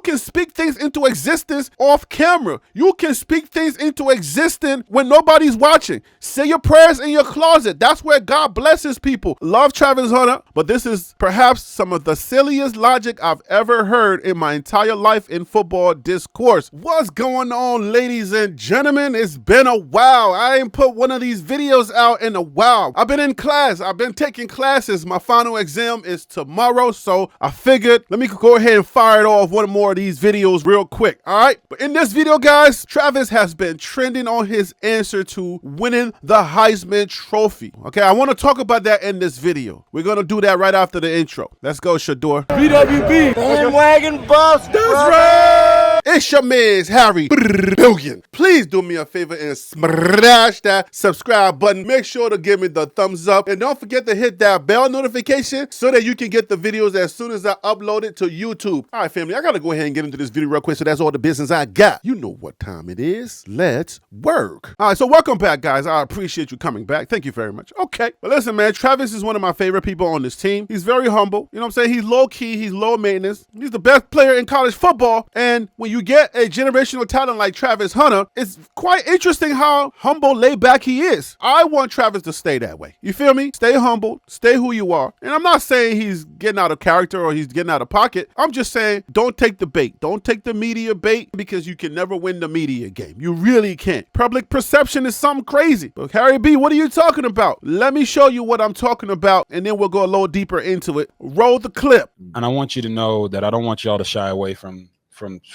can speak things into existence off camera. You can speak things into existence when nobody's watching. Say your prayers in your closet. That's where God blesses people. Love Travis Hunter, but this is perhaps some of the silliest logic I've ever heard in my entire life in football discourse. What's going on, ladies and gentlemen? It's been a while. I ain't put one of these videos out in a while. I've been in class. I've been taking classes. My final exam is tomorrow, so I figured let me go ahead and fire it off one more of these videos real quick, all right? But in this video, guys, Travis has been trending on his answer to winning the Heisman Trophy. Okay, I want to talk about that in this video. We're going to do that right after the intro. Let's go, Shador. BWB. Bandwagon buffs. That's right. It's your man's Harry Billion. Please do me a favor and smash that subscribe button. Make sure to give me the thumbs up. And don't forget to hit that bell notification so that you can get the videos as soon as I upload it to YouTube. All right, family, I got to go ahead and get into this video real quick. So that's all the business I got. You know what time it is. Let's work. All right, so welcome back, guys. I appreciate you coming back. Thank you very much. Okay, but listen, man, Travis is one of my favorite people on this team. He's very humble. You know what I'm saying? He's low key. He's low maintenance. He's the best player in college football. And when you get a generational talent like Travis Hunter, it's quite interesting how humble, laid back he is. I want Travis to stay that way. You feel me? Stay humble, stay who you are. And I'm not saying he's getting out of character or he's getting out of pocket. I'm just saying don't take the bait. Don't take the media bait because you can never win the media game. You really can't. Public perception is something crazy. But Harry B, what are you talking about? Let me show you what I'm talking about and then we'll go a little deeper into it. Roll the clip. And I want you to know that I don't want y'all to shy away from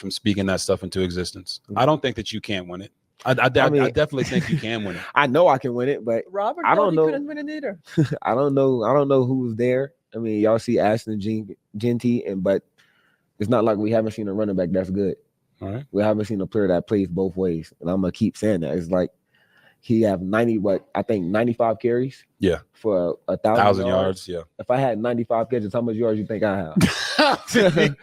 speaking that stuff into existence. I don't think that you can win it. I definitely think you can win it. I know I can win it, but Robert, I don't know. Couldn't win it either. I don't know who was there. I mean, y'all see Ashton Genty, but it's not like we haven't seen a running back that's good. All right. We haven't seen a player that plays both ways, and I'm gonna keep saying that. It's like he have 95 carries. Yeah. For 1,000 yards. Yeah. If I had 95 catches, how much yards you think I have?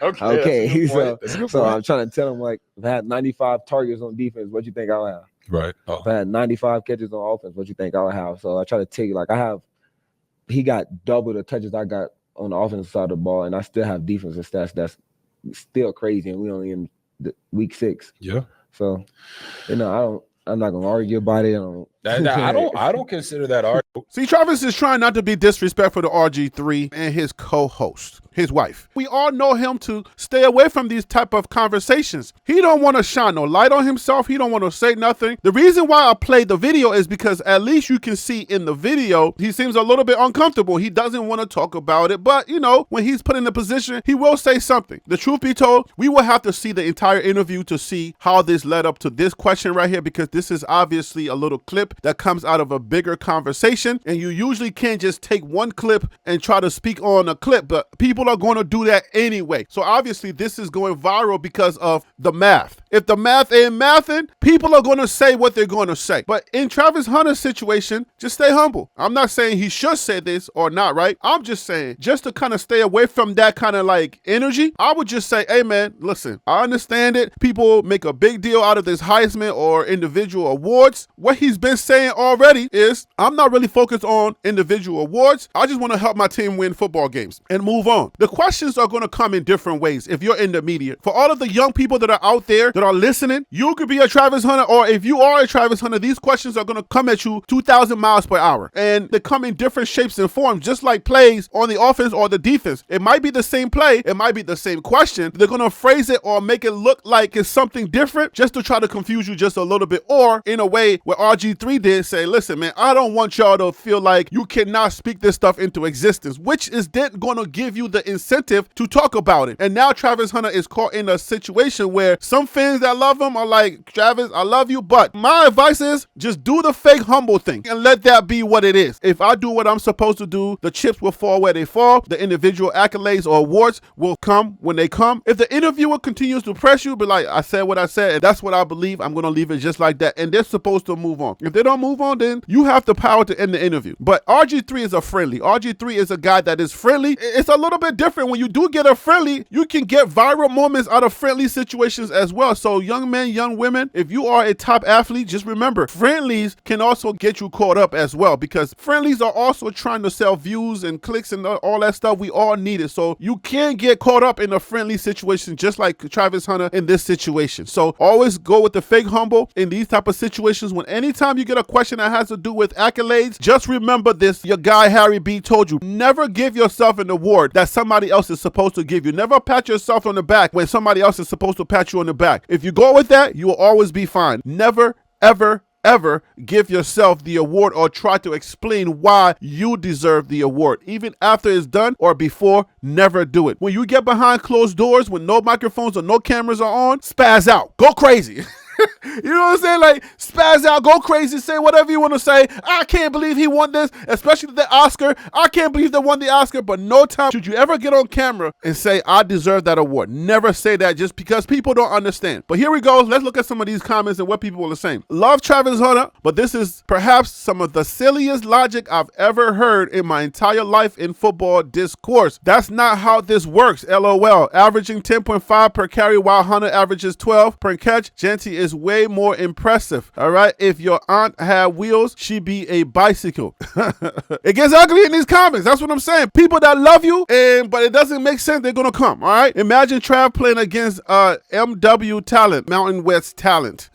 Okay. So I'm trying to tell him, like, if I had 95 targets on defense, what you think I'll have? Right. If I had 95 catches on offense, what you think I'll have? So I try to tell you, like, he got double the touches I got on the offensive side of the ball, and I still have defensive stats that's still crazy, and we only in week 6. Yeah. So, I'm not gonna argue about it. I don't consider that art. See, Travis is trying not to be disrespectful to RG3 and his co-host, his wife. We all know him to stay away from these type of conversations. He don't want to shine no light on himself. He don't want to say nothing. The reason why I played the video is because at least you can see in the video, he seems a little bit uncomfortable. He doesn't want to talk about it, but when he's put in a position, he will say something. The truth be told, we will have to see the entire interview to see how this led up to this question right here, because this is obviously a little clip that comes out of a bigger conversation, and you usually can't just take one clip and try to speak on a clip, but people are going to do that anyway. So obviously this is going viral because of the math. If the math ain't mathing, people are going to say what they're going to say. But in Travis Hunter's situation, just stay humble. I'm not saying he should say this or not, right? I'm just saying, just to kind of stay away from that kind of like energy, I would just say, hey man, listen, I understand it. People make a big deal out of this Heisman or individual awards. What he's been saying already is, I'm not really focused on individual awards. I just want to help my team win football games and move on. The questions are going to come in different ways if you're in the media. For all of the young people that are out there that are listening, you could be a Travis Hunter, or if you are a Travis Hunter, these questions are going to come at you 2,000 miles per hour. And they come in different shapes and forms, just like plays on the offense or the defense. It might be the same play. It might be the same question. They're going to phrase it or make it look like it's something different just to try to confuse you just a little bit, or in a way where RG3 did say, listen, man, I don't want y'all to feel like you cannot speak this stuff into existence, which is then going to give you the incentive to talk about it. And now Travis Hunter is caught in a situation where some fans that love him are like, Travis, I love you, but my advice is just do the fake humble thing and let that be what it is. If I do what I'm supposed to do, the chips will fall where they fall. The individual accolades or awards will come when they come. If the interviewer continues to press you, be like, I said what I said, and that's what I believe, I'm going to leave it just like that. And they're supposed to move on. If they don't move on, then you have the power to end the interview. But RG3 is a friendly. RG3 is a guy that is friendly. It's a little bit different. When you do get a friendly, you can get viral moments out of friendly situations as well. So young men, young women, if you are a top athlete, just remember, friendlies can also get you caught up as well, because friendlies are also trying to sell views and clicks and all that stuff. We all need it. So you can get caught up in a friendly situation, just like Travis Hunter in this situation. So always go with the fake humble in these type of situations. When anytime you get a question that has to do with accolades, just remember this. Your guy Harry B told you, never give yourself an award that somebody else is supposed to give you. Never pat yourself on the back when somebody else is supposed to pat you on the back. If you go with that, you will always be fine. Never, ever give yourself the award or try to explain why you deserve the award. Even after it's done or before, never do it. When you get behind closed doors, when no microphones or no cameras are on, spaz out. Go crazy. You know what I'm saying? Like, spaz out, go crazy, say whatever you want to say. I can't believe he won this, especially the Oscar. I can't believe they won the Oscar, but no time should you ever get on camera and say, I deserve that award. Never say that just because people don't understand. But here we go. Let's look at some of these comments and what people are saying. Love Travis Hunter, but this is perhaps some of the silliest logic I've ever heard in my entire life in football discourse. That's not how this works, LOL. Averaging 10.5 per carry while Hunter averages 12 per catch. Genty is way more impressive. All right. If your aunt had wheels, she'd be a bicycle. It gets ugly in these comments. That's what I'm saying. People that love you, but it doesn't make sense, they're gonna come. All right. Imagine Trav playing against MW talent, Mountain West talent.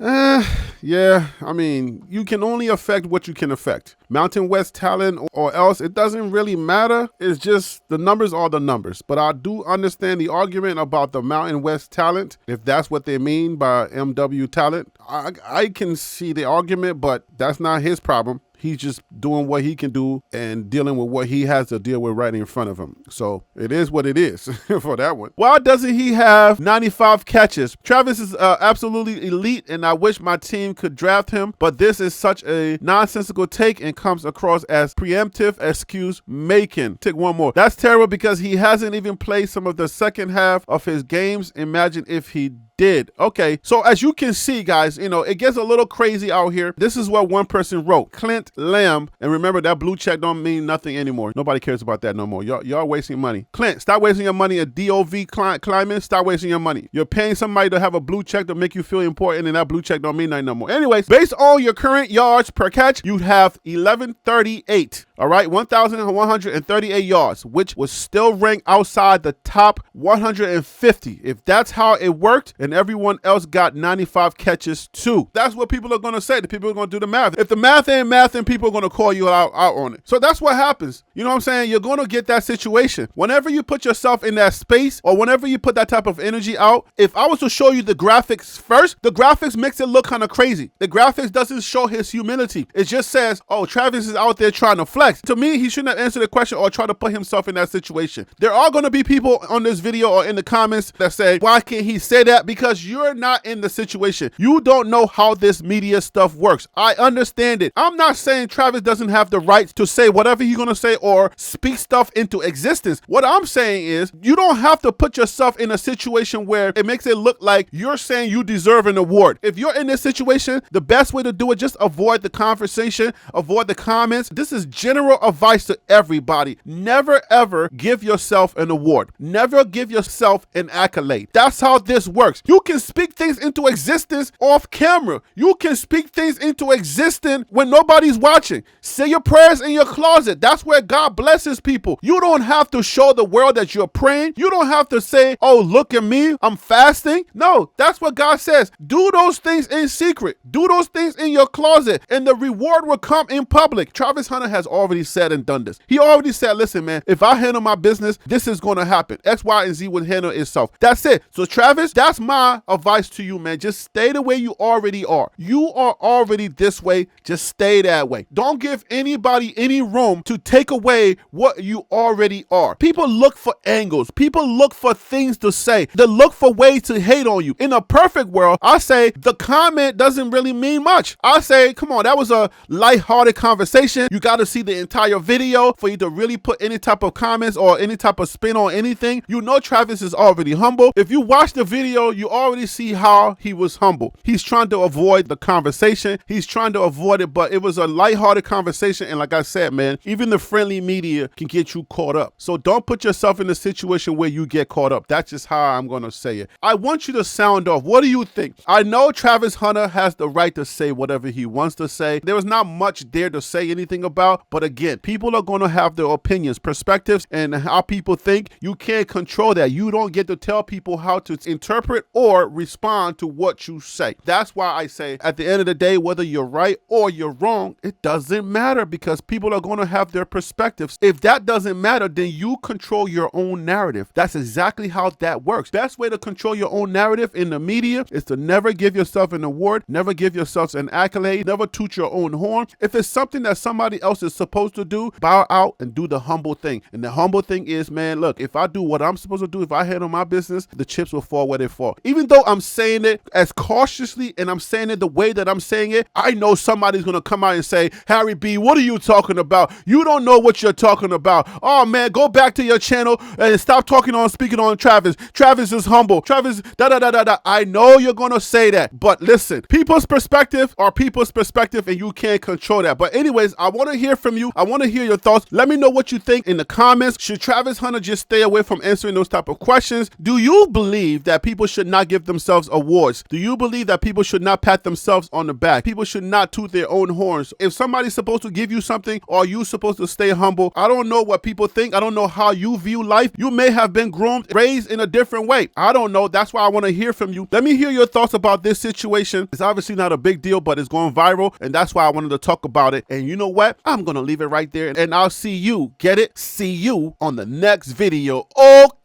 Yeah, I mean, you can only affect what you can affect. Mountain West talent or else, it doesn't really matter. It's just the numbers are the numbers. But I do understand the argument about the Mountain West talent, if that's what they mean by MW talent. I can see the argument, but that's not his problem. He's just doing what he can do and dealing with what he has to deal with right in front of him. So it is what it is for that one. Why doesn't he have 95 catches? Travis is absolutely elite, and I wish my team could draft him, but this is such a nonsensical take and comes across as preemptive excuse making. Take one more. That's terrible because he hasn't even played some of the second half of his games. Imagine if he did. Okay, so as you can see, guys, you know, it gets a little crazy out here. This is what one person wrote. Clint Lamb, and remember that blue check don't mean nothing anymore. Nobody cares about that no more. Y'all wasting money. Clint, stop wasting your money at DOV climbing. Stop wasting your money. You're paying somebody to have a blue check to make you feel important, and that blue check don't mean nothing no more. Anyways, based on your current yards per catch, you have 1138. All right, 1,138 yards, which was still ranked outside the top 150. If that's how it worked, and everyone else got 95 catches too. That's what people are going to say. The people are going to do the math. If the math ain't math, then people are going to call you out on it. So that's what happens. You know what I'm saying? You're going to get that situation. Whenever you put yourself in that space, or whenever you put that type of energy out, if I was to show you the graphics first, the graphics makes it look kind of crazy. The graphics doesn't show his humility. It just says, oh, Travis is out there trying to flex. To me, he shouldn't have answered the question or try to put himself in that situation. There are going to be people on this video or in the comments that say, why can't he say that? Because you're not in the situation. You don't know how this media stuff works. I understand it. I'm not saying Travis doesn't have the right to say whatever he's going to say or speak stuff into existence. What I'm saying is you don't have to put yourself in a situation where it makes it look like you're saying you deserve an award. If you're in this situation, the best way to do it, just avoid the conversation, avoid the comments. This is general advice to everybody. Never ever give yourself an award. Never give yourself an accolade. That's how this works. You can speak things into existence off camera. You can speak things into existence when nobody's watching. Say your prayers in your closet. That's where God blesses people. You don't have to show the world that you're praying. You don't have to say, oh, look at me, I'm fasting. No, that's what God says. Do those things in secret. Do those things in your closet, and the reward will come in public. Travis Hunter has already said and done this. He already said, listen, man, if I handle my business, this is going to happen. X, Y, and Z will handle itself. That's it. So Travis, that's my advice to you, man. Just stay the way you already are. You are already this way. Just stay that way. Don't give anybody any room to take away what you already are. People look for angles. People look for things to say. They look for ways to hate on you. In a perfect world, I say the comment doesn't really mean much. I say, come on, that was a lighthearted conversation. You got to see the entire video for you to really put any type of comments or any type of spin on anything. You know Travis is already humble. If you watch the video, You already see how he was humble. He's trying to avoid the conversation. He's trying to avoid it, but it was a lighthearted conversation. And like I said, man, even the friendly media can get you caught up. So don't put yourself in a situation where you get caught up. That's just how I'm going to say it. I want you to sound off. What do you think? I know Travis Hunter has the right to say whatever he wants to say. There was not much there to say anything about. But again, people are going to have their opinions, perspectives, and how people think. You can't control that. You don't get to tell people how to interpret or respond to what you say. That's why I say at the end of the day, whether you're right or you're wrong, it doesn't matter because people are going to have their perspectives. If that doesn't matter, then you control your own narrative. That's exactly how that works. Best way to control your own narrative in the media is to never give yourself an award, never give yourself an accolade, never toot your own horn. If it's something that somebody else is supposed to do, bow out and do the humble thing. And the humble thing is, man, look, if I do what I'm supposed to do, if I handle my business, the chips will fall where they fall. Even though I'm saying it as cautiously and I'm saying it the way that I'm saying it, I know somebody's going to come out and say, Harry B, what are you talking about? You don't know what you're talking about. Oh, man, go back to your channel and stop speaking on Travis. Travis is humble. Travis, da-da-da-da-da. I know you're going to say that, but listen, people's perspective are people's perspective and you can't control that. But anyways, I want to hear from you. I want to hear your thoughts. Let me know what you think in the comments. Should Travis Hunter just stay away from answering those type of questions? Do you believe that people should not give themselves awards? Do you believe that people should not pat themselves on the back? People should not toot their own horns. If somebody's supposed to give you something, are you supposed to stay humble? I don't know what people think. I don't know how you view life. You may have been groomed, raised in a different way. I don't know. That's why I want to hear from you. Let me hear your thoughts about this situation. It's obviously not a big deal, but it's going viral, and that's why I wanted to talk about it. And you know what? I'm going to leave it right there, and I'll see you, get it? See you on the next video. Okay.